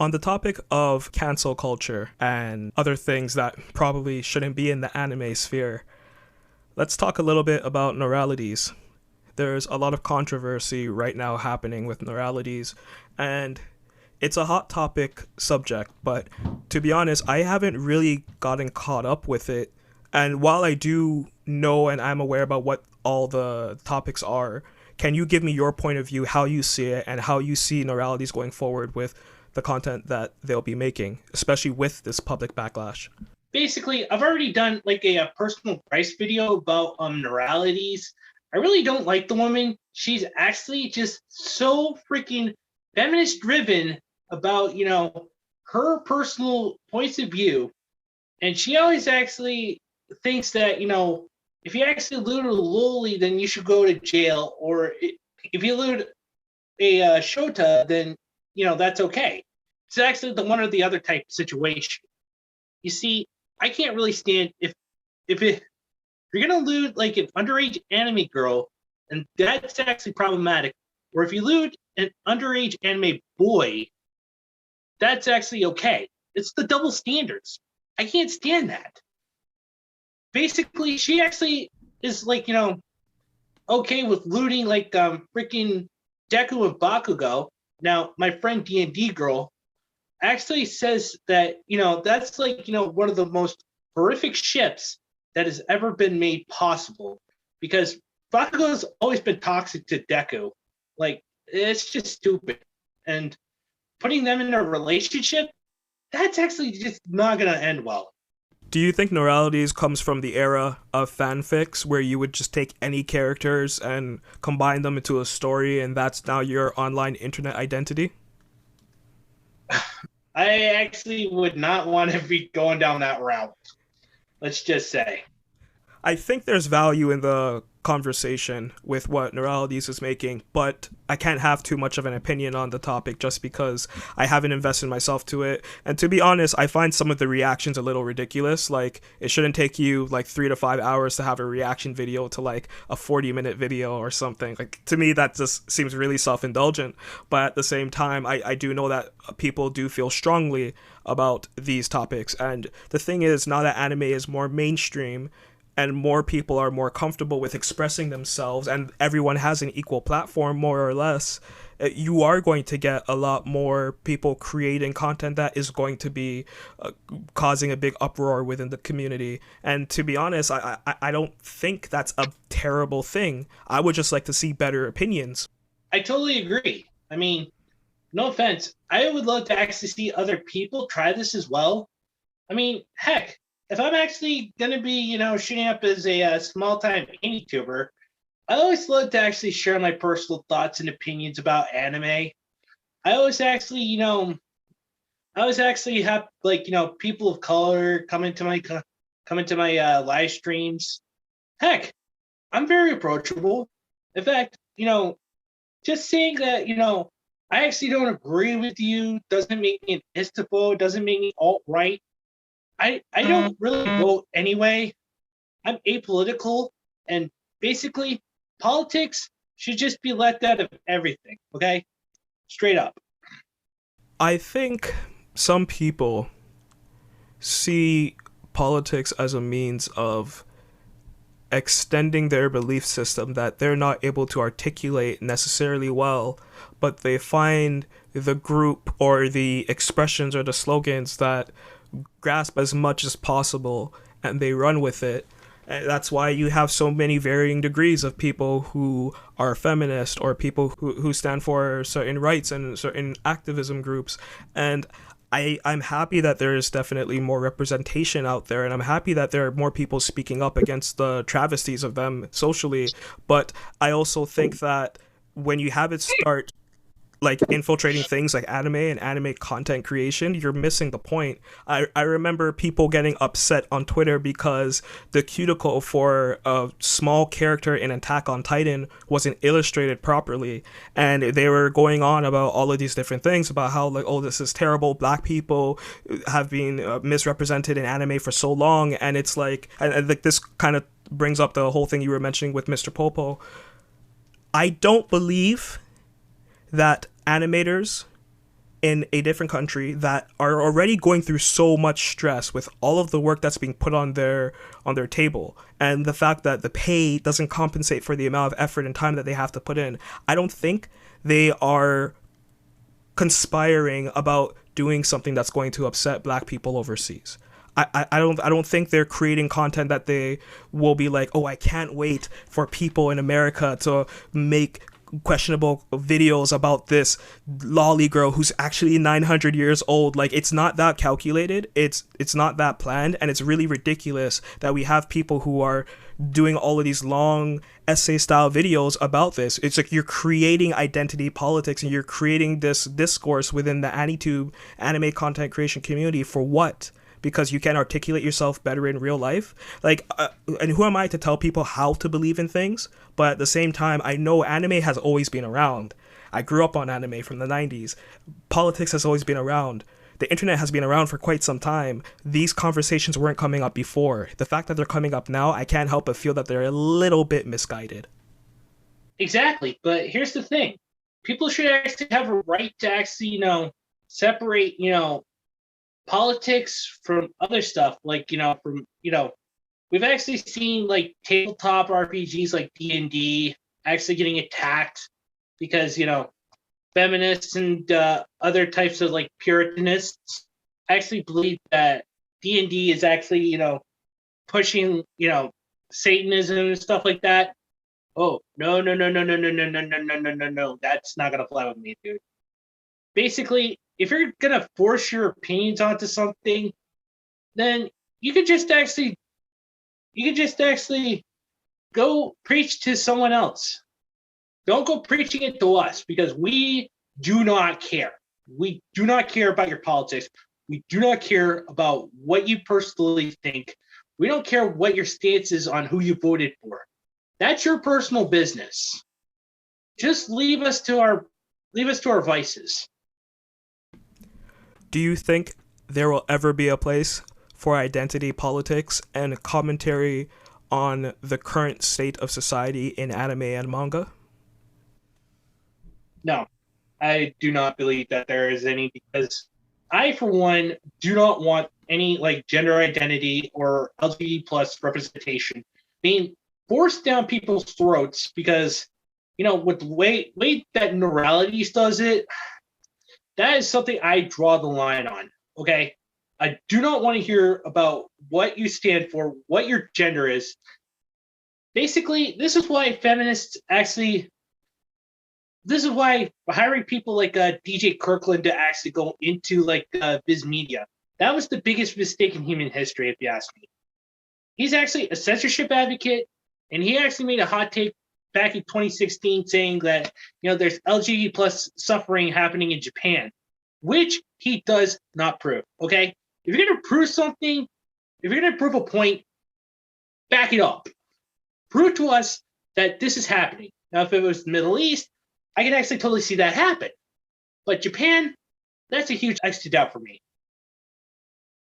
On the topic of cancel culture and other things that probably shouldn't be in the anime sphere, let's talk a little bit about Noralities. There's a lot of controversy right now happening with Noralities, and it's a hot topic subject, but to be honest, I haven't really gotten caught up with it. And while I do know and I'm aware about what all the topics are, can you give me your point of view, how you see it, and how you see Noralities going forward with the content that they'll be making, especially with this public backlash? Basically, I've already done like a personal price video about Noralities. I really don't like the woman. She's actually just so freaking feminist driven about, her personal points of view. And she always actually thinks that, if you actually loot a loli, then you should go to jail. Or if you loot a shota, then, that's okay. It's actually the one or the other type of situation. You see, I can't really stand if you're gonna loot like an underage anime girl, and that's actually problematic. Or if you loot an underage anime boy, that's actually okay. It's the double standards. I can't stand that. Basically, she actually is like, okay with looting like freaking Deku and Bakugo. Now, my friend D&D girl actually says that, that's like, one of the most horrific ships that has ever been made possible, because Bakugo's always been toxic to Deku. Like, it's just stupid. And putting them in a relationship, that's actually just not going to end well. Do you think Noralities comes from the era of fanfics where you would just take any characters and combine them into a story, and that's now your online internet identity? I actually would not want to be going down that route. Let's just say. I think there's value in the conversation with what Noralities is making, but I can't have too much of an opinion on the topic just because I haven't invested myself to it. And to be honest, I find some of the reactions a little ridiculous. Like, it shouldn't take you like 3 to 5 hours to have a reaction video to like a 40-minute video or something. Like, to me, that just seems really self-indulgent. But at the same time, I do know that people do feel strongly about these topics. And the thing is, now that anime is more mainstream, and more people are more comfortable with expressing themselves, and everyone has an equal platform, more or less, you are going to get a lot more people creating content that is going to be causing a big uproar within the community. And to be honest, I don't think that's a terrible thing. I would just like to see better opinions. I totally agree. I mean, no offense, I would love to actually see other people try this as well. I mean, heck, if I'm actually going to be, shooting up as a small-time Anituber, I always love to actually share my personal thoughts and opinions about anime. I always actually, have like, people of color come into my live streams. Heck, I'm very approachable. In fact, just saying that, I actually don't agree with you doesn't make me an istapho, doesn't make me alt-right. I don't really vote anyway. I'm apolitical, and basically, politics should just be left out of everything, okay? Straight up. I think some people see politics as a means of extending their belief system that they're not able to articulate necessarily well, but they find the group or the expressions or the slogans that grasp as much as possible and they run with it. And that's why you have so many varying degrees of people who are feminist or people who stand for certain rights and certain activism groups. And I'm happy that there is definitely more representation out there, and I'm happy that there are more people speaking up against the travesties of them socially. But I also think that when you have it start like infiltrating things like anime and anime content creation, you're missing the point. I remember people getting upset on Twitter because the cuticle for a small character in Attack on Titan wasn't illustrated properly, and they were going on about all of these different things about how like, oh, this is terrible, black people have been misrepresented in anime for so long. And it's like, and like this kind of brings up the whole thing you were mentioning with Mr. Popo. I don't believe that animators in a different country that are already going through so much stress with all of the work that's being put on their table, and the fact that the pay doesn't compensate for the amount of effort and time that they have to put in. I don't think they are conspiring about doing something that's going to upset black people overseas. I don't think they're creating content that they will be like, oh, I can't wait for people in America to make questionable videos about this lolly girl who's actually 900 years old. Like, it's not that calculated, it's not that planned, and it's really ridiculous that we have people who are doing all of these long essay style videos about this. It's like you're creating identity politics and you're creating this discourse within the Anitube anime content creation community for what? Because you can articulate yourself better in real life. Like, and who am I to tell people how to believe in things? But at the same time, I know anime has always been around. I grew up on anime from the 90s. Politics has always been around. The internet has been around for quite some time. These conversations weren't coming up before. The fact that they're coming up now, I can't help but feel that they're a little bit misguided. Exactly. But here's the thing. People should actually have a right to actually, separate, politics from other stuff. Like, we've actually seen like tabletop RPGs like D&D actually getting attacked because, feminists and other types of like puritanists actually believe that D&D is actually, pushing, Satanism and stuff like that. Oh, no, no, no, no, no, no, no, no, no, no, no, no, no. That's not going to fly with me, dude. Basically, if you're going to force your opinions onto something, then you could just actually go preach to someone else. Don't go preaching it to us, because we do not care. We do not care about your politics. We do not care about what you personally think. We don't care what your stance is on who you voted for. That's your personal business. Just leave us to our vices. Do you think there will ever be a place for identity politics and commentary on the current state of society in anime and manga? No, I do not believe that there is any, because I, for one, do not want any like gender identity or LGBT plus representation being forced down people's throats, because, with the way that Noralities does it, that is something I draw the line on. Okay, I do not want to hear about what you stand for, what your gender is. Basically, this is why feminists actually. This is why hiring people like DJ Kirkland to actually go into like Viz Media, that was the biggest mistake in human history, if you ask me. He's actually a censorship advocate, and he actually made a hot take back in 2016 saying that, there's LGBT plus suffering happening in Japan, which he does not prove. Okay, if you're gonna prove something, if you're gonna prove a point, back it up. Prove to us that this is happening. Now, if it was the Middle East, I can actually totally see that happen. But Japan, that's a huge X to doubt for me.